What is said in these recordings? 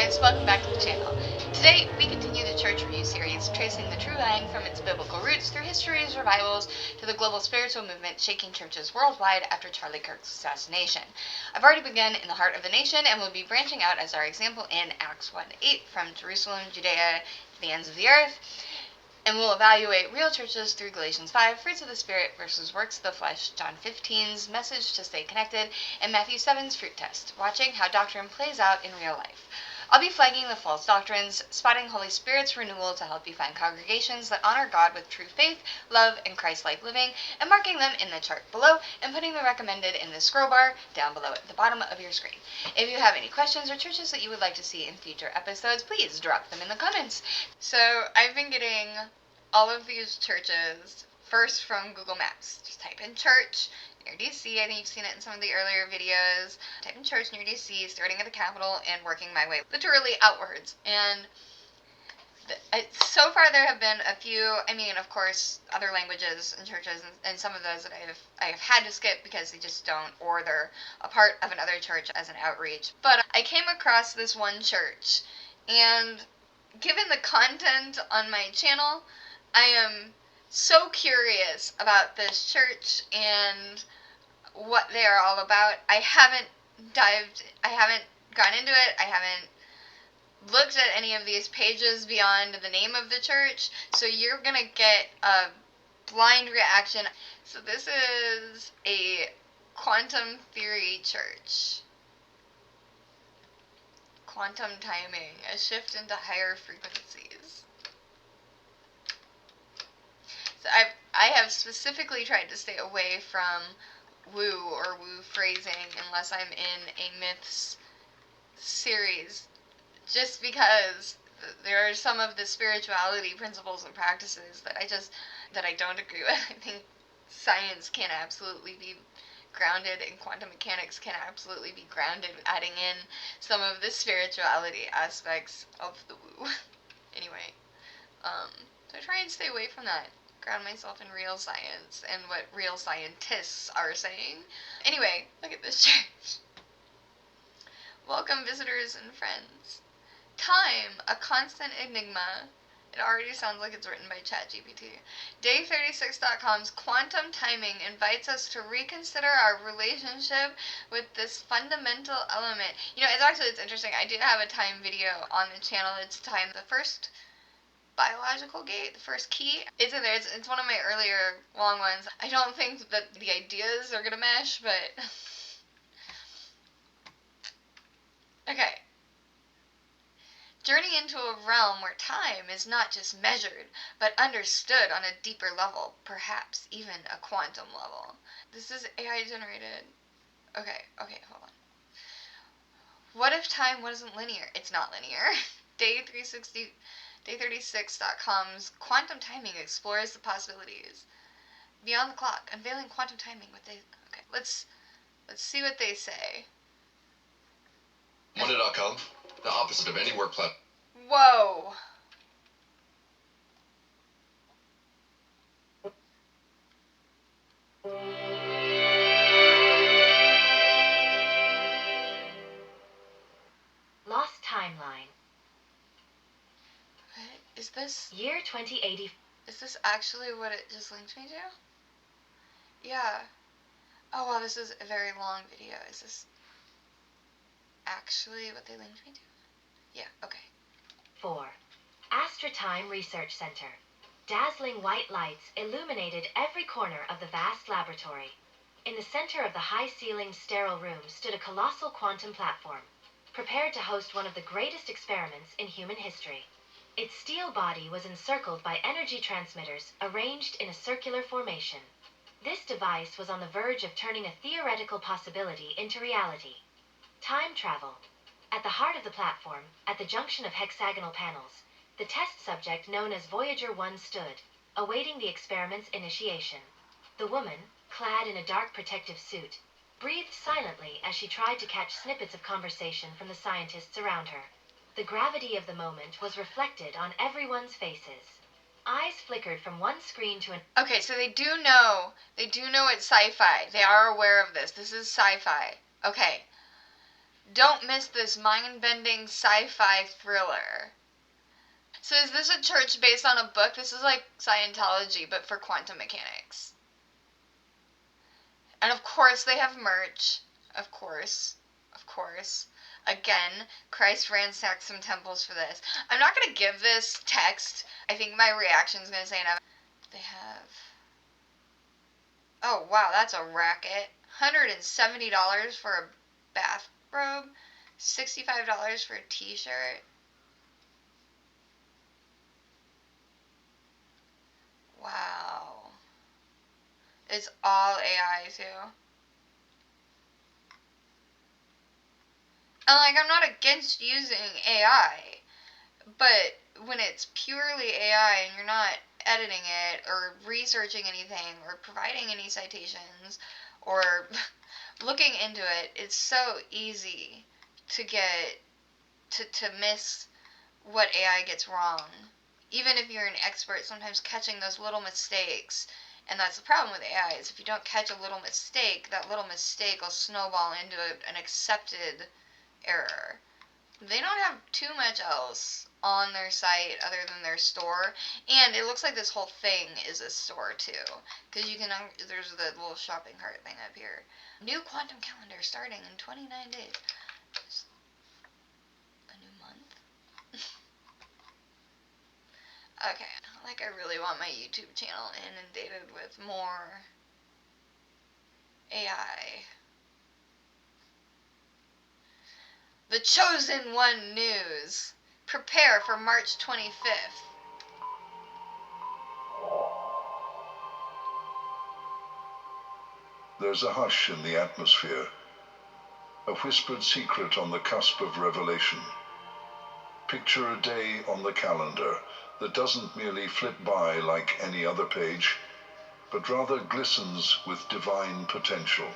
guys, welcome back to the channel. Today we continue the Church Review series, tracing the true line from its biblical roots through history's revivals to the global spiritual movement shaking churches worldwide after Charlie Kirk's assassination. I've already begun in the heart of the nation and will be branching out as our example in Acts 1:8 from Jerusalem, Judea, to the ends of the earth. And we'll evaluate real churches through Galatians 5, fruits of the Spirit versus works of the flesh, John 15's message to stay connected, and Matthew 7's fruit test, watching how doctrine plays out in real life. I'll be flagging the false doctrines, spotting Holy Spirit's renewal to help you find congregations that honor God with true faith, love, and Christ-like living, and marking them in the chart below, and putting the recommended in the scroll bar down below at the bottom of your screen. If you have any questions or churches that you would like to see in future episodes, please drop them in the comments. So I've been getting all of these churches first from Google Maps. Just type in church near DC. I think you've seen it in some of the earlier videos. Type in church near DC, starting at the capital and working my way literally outwards. And so far there have been a few, of course, other languages and churches, and some of those that I have had to skip because they just don't, or they're a part of another church as an outreach. But I came across this one church, and given the content on my channel, I am so curious about this church and what they are all about. I haven't gone into it. I haven't looked at any of these pages beyond the name of the church, so you're gonna get a blind reaction. So this is a quantum theory church. Quantum timing, a shift into higher frequencies. So I have specifically tried to stay away from woo or woo phrasing unless I'm in a myths series, just because there are some of the spirituality principles and practices that I don't agree with. I think science can absolutely be grounded, and quantum mechanics can absolutely be grounded, adding in some of the spirituality aspects of the woo. Anyway, so I try and stay away from that. Ground myself in real science and what real scientists are saying. Anyway, look at this church. Welcome visitors and friends. Time, a constant enigma. It already sounds like it's written by ChatGPT. Day36.com's quantum timing invites us to reconsider our relationship with this fundamental element. It's interesting. I do have a time video on the channel. It's time. The first biological gate, the first key, it's in there. It's one of my earlier long ones. I don't think that the ideas are gonna mesh, but okay. Journey into a realm where time is not just measured, but understood on a deeper level, perhaps even a quantum level. This is AI generated. Okay, hold on. What if time wasn't linear? It's not linear. Day36.com's quantum timing explores the possibilities. Beyond the clock, unveiling quantum timing. Okay, let's see what they say. Monday.com, the opposite of any work plan. Whoa. Lost timeline. What is this? Year 2080. Is this actually what it just linked me to? Yeah. Oh wow, this is a very long video. Is this actually what they linked me to? Yeah, okay. 4. Astra Time Research Center. Dazzling white lights illuminated every corner of the vast laboratory. In the center of the high-ceilinged sterile room stood a colossal quantum platform, prepared to host one of the greatest experiments in human history. Its steel body was encircled by energy transmitters arranged in a circular formation. This device was on the verge of turning a theoretical possibility into reality. Time travel. At the heart of the platform, at the junction of hexagonal panels, the test subject known as Voyager 1 stood, awaiting the experiment's initiation. The woman, clad in a dark protective suit, breathed silently as she tried to catch snippets of conversation from the scientists around her. The gravity of the moment was reflected on everyone's faces. Eyes flickered from one screen to an... Okay, so they do know it's sci-fi. They are aware of this. This is sci-fi. Okay. Don't miss this mind-bending sci-fi thriller. So is this a church based on a book? This is like Scientology, but for quantum mechanics. And of course they have merch. Of course. Of course. Again, Christ ransacked some temples for this. I'm not going to give this text. I think my reaction is going to say enough. They have... Oh, wow, that's a racket. $170 for a bathrobe. $65 for a t-shirt. Wow. It's all AI, too. And, like, I'm not against using AI, but when it's purely AI and you're not editing it or researching anything or providing any citations or looking into it, it's so easy to get to miss what AI gets wrong. Even if you're an expert, sometimes catching those little mistakes. And that's the problem with AI, is if you don't catch a little mistake, that little mistake will snowball into an accepted error. They don't have too much else on their site other than their store, and it looks like this whole thing is a store too, because you can, there's the little shopping cart thing up here. New quantum calendar starting in 29 days. A new month? Okay, like I really want my YouTube channel inundated with more AI. The Chosen One News. Prepare for March 25th. There's a hush in the atmosphere, a whispered secret on the cusp of revelation. Picture a day on the calendar that doesn't merely flip by like any other page, but rather glistens with divine potential.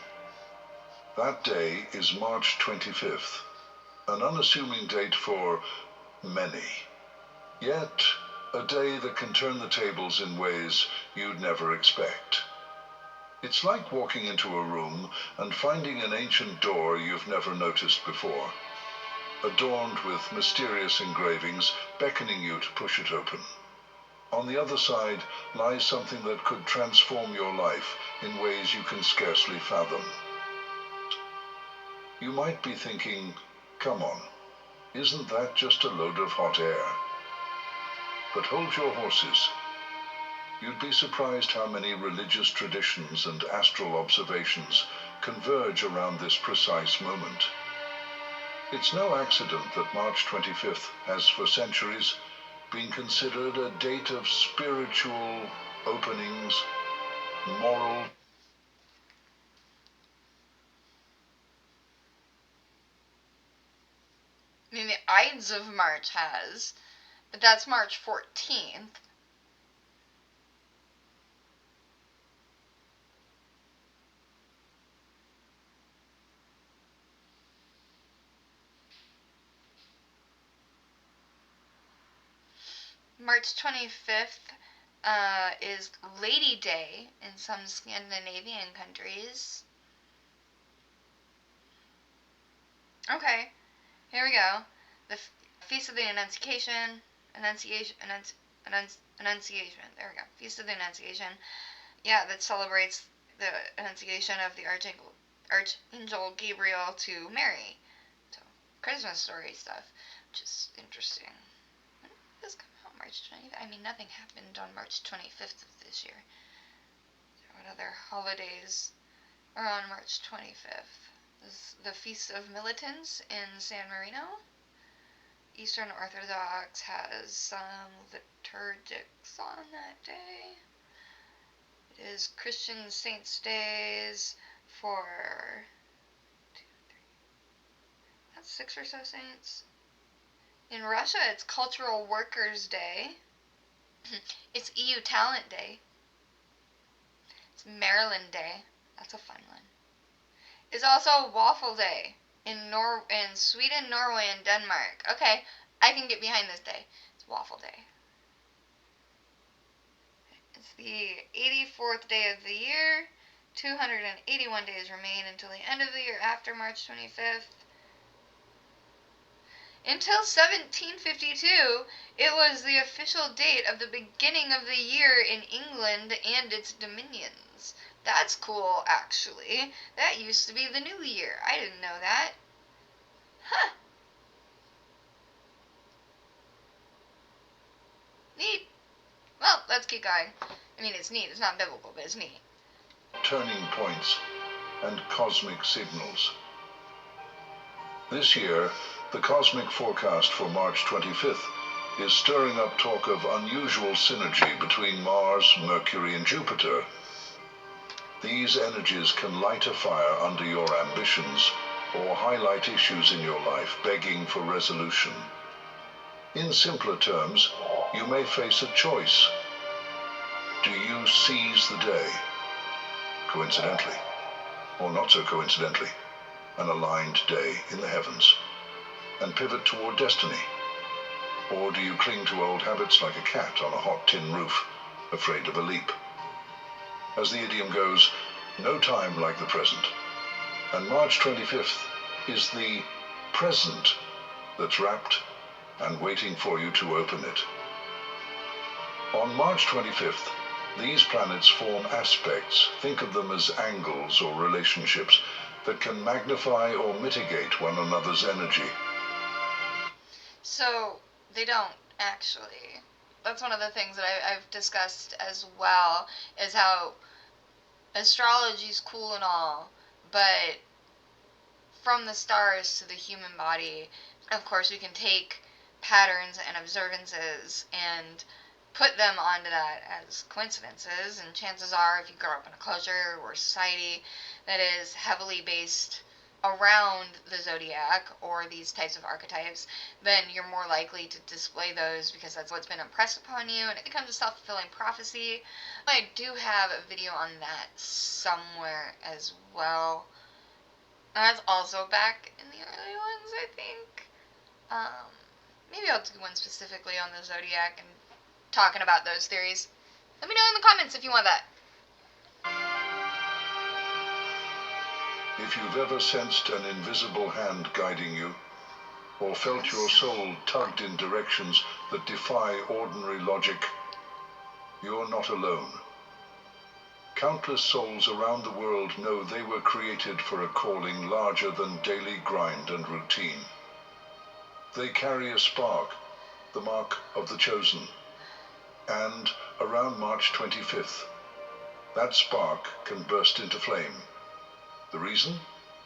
That day is March 25th, an unassuming date for many. Yet, a day that can turn the tables in ways you'd never expect. It's like walking into a room and finding an ancient door you've never noticed before, adorned with mysterious engravings beckoning you to push it open. On the other side lies something that could transform your life in ways you can scarcely fathom. You might be thinking, come on, isn't that just a load of hot air? But hold your horses. You'd be surprised how many religious traditions and astral observations converge around this precise moment. It's no accident that March 25th has for centuries been considered a date of spiritual openings, moral... I mean, the Ides of March has, but that's March 14th. March 25th is Lady Day in some Scandinavian countries. Okay, here we go. The Feast of the Annunciation. Annunciation. There we go. Feast of the Annunciation. Yeah, that celebrates the Annunciation of the Archangel Gabriel to Mary. So, Christmas story stuff, which is interesting. When did this come out? March 25th? I mean, nothing happened on March 25th of this year. What other holidays are on March 25th? This is the Feast of Militants in San Marino. Eastern Orthodox has some liturgics on that day. It is Christian Saints' Days for 6 or so saints. In Russia, it's Cultural Workers' Day. It's EU Talent Day. It's Maryland Day. That's a fun one. It's also Waffle Day in Sweden, Norway, and Denmark. Okay, I can get behind this day. It's Waffle Day. It's the 84th day of the year. 281 days remain until the end of the year after March 25th. Until 1752, it was the official date of the beginning of the year in England and its dominions. That's cool, actually. That used to be the new year. I didn't know that. Huh. Neat. Well, let's keep going. I mean, it's neat. It's not biblical, but it's neat. Turning points and cosmic signals. This year, the cosmic forecast for March 25th is stirring up talk of unusual synergy between Mars, Mercury, and Jupiter. These energies can light a fire under your ambitions or highlight issues in your life begging for resolution. In simpler terms, you may face a choice. Do you seize the day, coincidentally, or not so coincidentally, an aligned day in the heavens, and pivot toward destiny? Or do you cling to old habits like a cat on a hot tin roof, afraid of a leap? As the idiom goes, no time like the present. And March 25th is the present that's wrapped and waiting for you to open it. On March 25th, these planets form aspects, think of them as angles or relationships, that can magnify or mitigate one another's energy. So, they don't, actually. That's one of the things that I've discussed as well, is how astrology's cool and all, but from the stars to the human body, of course, we can take patterns and observances and put them onto that as coincidences, and chances are, if you grow up in a culture or society that is heavily based around the zodiac or these types of archetypes, then you're more likely to display those because that's what's been impressed upon you, and it becomes a self-fulfilling prophecy. I do have a video on that somewhere as well. That's also back in the early ones, I think. Maybe I'll do one specifically on the zodiac and talking about those theories. Let me know in the comments if you want that. If you've ever sensed an invisible hand guiding you, or felt your soul tugged in directions that defy ordinary logic, you're not alone. Countless souls around the world know they were created for a calling larger than daily grind and routine. They carry a spark, the mark of the chosen. And around March 25th, that spark can burst into flame. The reason?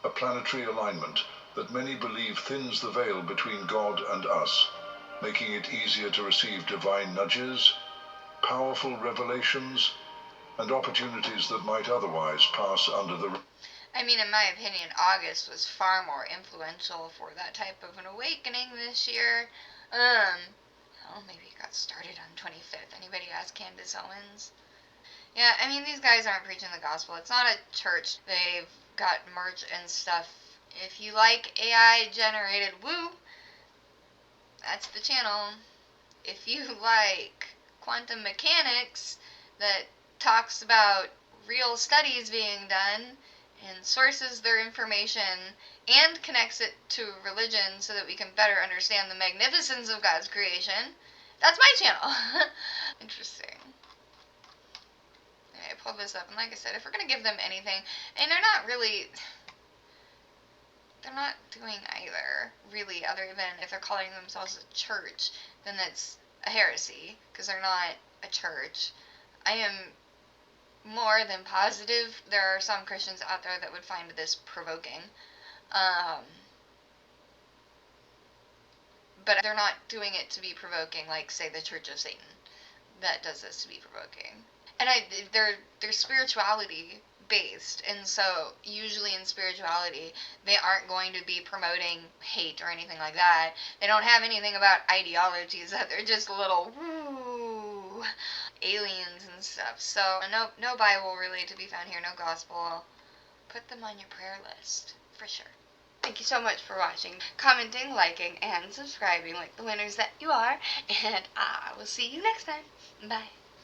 A planetary alignment that many believe thins the veil between God and us, making it easier to receive divine nudges, powerful revelations, and opportunities that might otherwise pass under the... I mean, in my opinion, August was far more influential for that type of an awakening this year. Oh, maybe it got started on 25th. Anybody ask Candace Owens? Yeah, I mean, these guys aren't preaching the gospel. It's not a church. They've got merch and stuff. If you like AI-generated woo, that's the channel. If you like quantum mechanics that talks about real studies being done and sources their information and connects it to religion so that we can better understand the magnificence of God's creation, that's my channel. Interesting. Okay, I pulled this up, and like I said, if we're going to give them anything, and they're not doing either, really, other than if they're calling themselves a church, then that's a heresy, because they're not a church. I am more than positive there are some Christians out there that would find this provoking. But they're not doing it to be provoking, like, say, the Church of Satan that does this to be provoking. And they're spirituality based, and so usually in spirituality they aren't going to be promoting hate or anything like that. They don't have anything about ideologies, that they're just little woo aliens and stuff. So no Bible really to be found here, no gospel. Put them on your prayer list for sure. Thank you so much for watching, commenting, liking, and subscribing like the winners that you are, and I will see you next time. Bye.